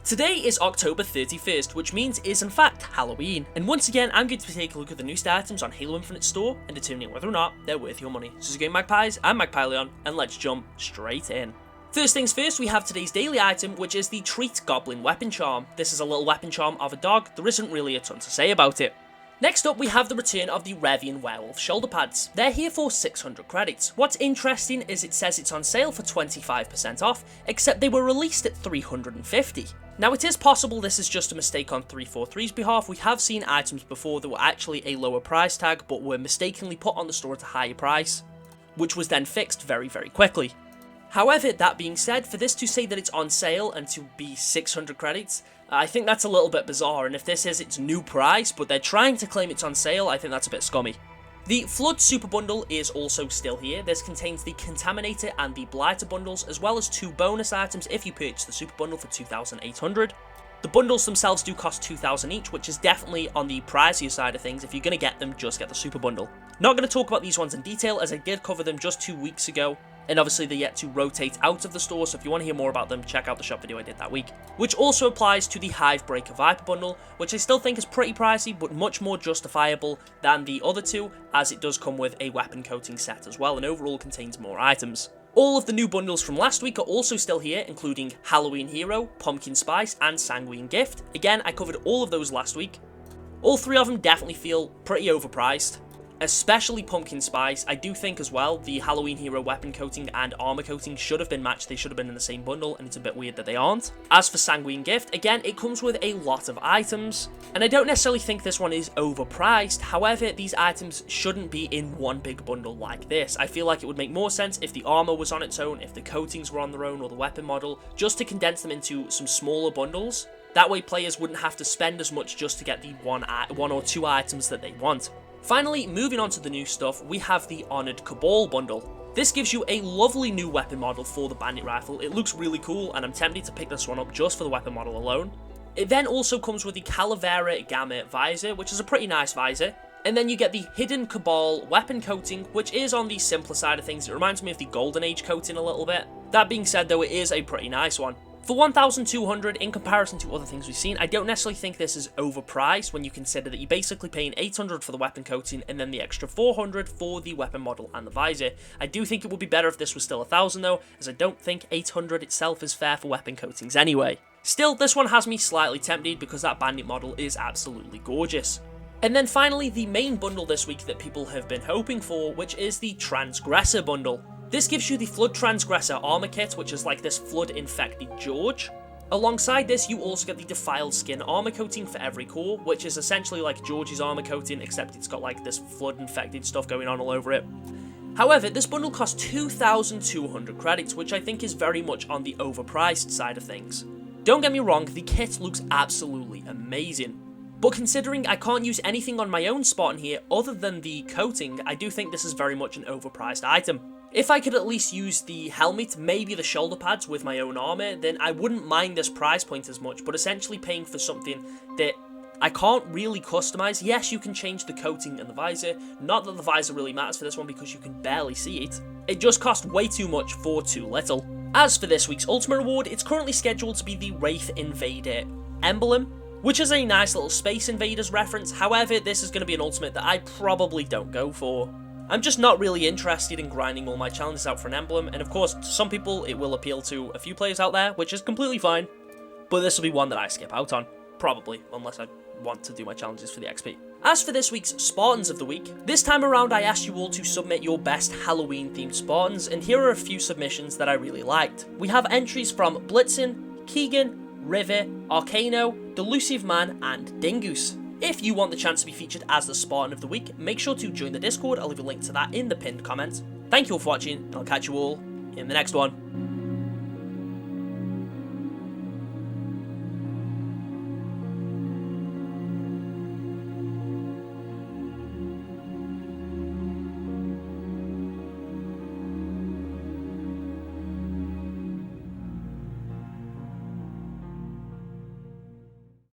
Today is October 31st, which means it is in fact Halloween, and once again I'm going to take a look at the newest items on Halo Infinite store and determining whether or not they're worth your money. So this is Game Magpies, I'm Magpie Leon, and let's jump straight in. First things first, we have today's daily item, which is the Treat Goblin Weapon Charm. This is a little weapon charm of a dog, there isn't really a ton to say about it. Next up, we have the return of the Revian Werewolf shoulder pads. They're here for 600 credits. What's interesting is it says it's on sale for 25% off, except they were released at 350. Now it is possible this is just a mistake on 343's behalf. We have seen items before that were actually a lower price tag, but were mistakenly put on the store at a higher price, which was then fixed very, very quickly. However, that being said, for this to say that it's on sale and to be 600 credits, I think that's a little bit bizarre, and if this is its new price, but they're trying to claim it's on sale, I think that's a bit scummy. The Flood Super Bundle is also still here. This contains the Contaminator and the Blighter bundles, as well as 2 bonus items if you purchase the Super Bundle for 2,800. The bundles themselves do cost 2,000 each, which is definitely on the pricier side of things. If you're going to get them, just get the Super Bundle. Not going to talk about these ones in detail, as I did cover them just 2 weeks ago. And obviously they're yet to rotate out of the store, so if you want to hear more about them, check out the shop video I did that week. Which also applies to the Hivebreaker Viper bundle, which I still think is pretty pricey, but much more justifiable than the other two, as it does come with a weapon coating set as well, and overall contains more items. All of the new bundles from last week are also still here, including Halloween Hero, Pumpkin Spice, and Sanguine Gift. Again, I covered all of those last week. All 3 of them definitely feel pretty overpriced. Especially Pumpkin Spice. I do think as well the Halloween Hero weapon coating and armor coating should have been matched. They should have been in the same bundle, and it's a bit weird that they aren't. As for Sanguine Gift, again, it comes with a lot of items, and I don't necessarily think this one is overpriced. However, these items shouldn't be in one big bundle like this. I feel like it would make more sense if the armor was on its own, if the coatings were on their own, or the weapon model, just to condense them into some smaller bundles. That way players wouldn't have to spend as much just to get the one or two items that they want. Finally, moving on to the new stuff, we have the Honored Cabal bundle. This gives you a lovely new weapon model for the Bandit Rifle. It looks really cool, and I'm tempted to pick this one up just for the weapon model alone. It then also comes with the Calavera Gamma visor, which is a pretty nice visor. And then you get the Hidden Cabal weapon coating, which is on the simpler side of things. It reminds me of the Golden Age coating a little bit. That being said though, it is a pretty nice one. For 1,200, in comparison to other things we've seen, I don't necessarily think this is overpriced when you consider that you're basically paying 800 for the weapon coating and then the extra 400 for the weapon model and the visor. I do think it would be better if this was still 1,000 though, as I don't think 800 itself is fair for weapon coatings anyway. Still, this one has me slightly tempted because that bandit model is absolutely gorgeous. And then finally, the main bundle this week that people have been hoping for, which is the Transgressor bundle. This gives you the Flood Transgressor armor kit, which is like this flood-infected George. Alongside this, you also get the Defiled Skin armor coating for every core, which is essentially like George's armor coating, except it's got like this flood-infected stuff going on all over it. However, this bundle costs 2,200 credits, which I think is very much on the overpriced side of things. Don't get me wrong, the kit looks absolutely amazing. But considering I can't use anything on my own Spartan here other than the coating, I do think this is very much an overpriced item. If I could at least use the helmet, maybe the shoulder pads with my own armor, then I wouldn't mind this price point as much, but essentially paying for something that I can't really customize. Yes, you can change the coating and the visor, not that the visor really matters for this one because you can barely see it. It just costs way too much for too little. As for this week's Ultimate Reward, it's currently scheduled to be the Wraith Invader emblem, which is a nice little Space Invaders reference. However, this is going to be an ultimate that I probably don't go for. I'm just not really interested in grinding all my challenges out for an emblem, and of course, to some people it will appeal to a few players out there, which is completely fine, but this will be one that I skip out on, probably, unless I want to do my challenges for the XP. As for this week's Spartans of the Week, this time around I asked you all to submit your best Halloween-themed Spartans, and here are a few submissions that I really liked. We have entries from Blitzen, Keegan, River, Arcano, Delusive Man, and Dingoose. If you want the chance to be featured as the Spartan of the Week, make sure to join the Discord. I'll leave a link to that in the pinned comment. Thank you all for watching, and I'll catch you all in the next one.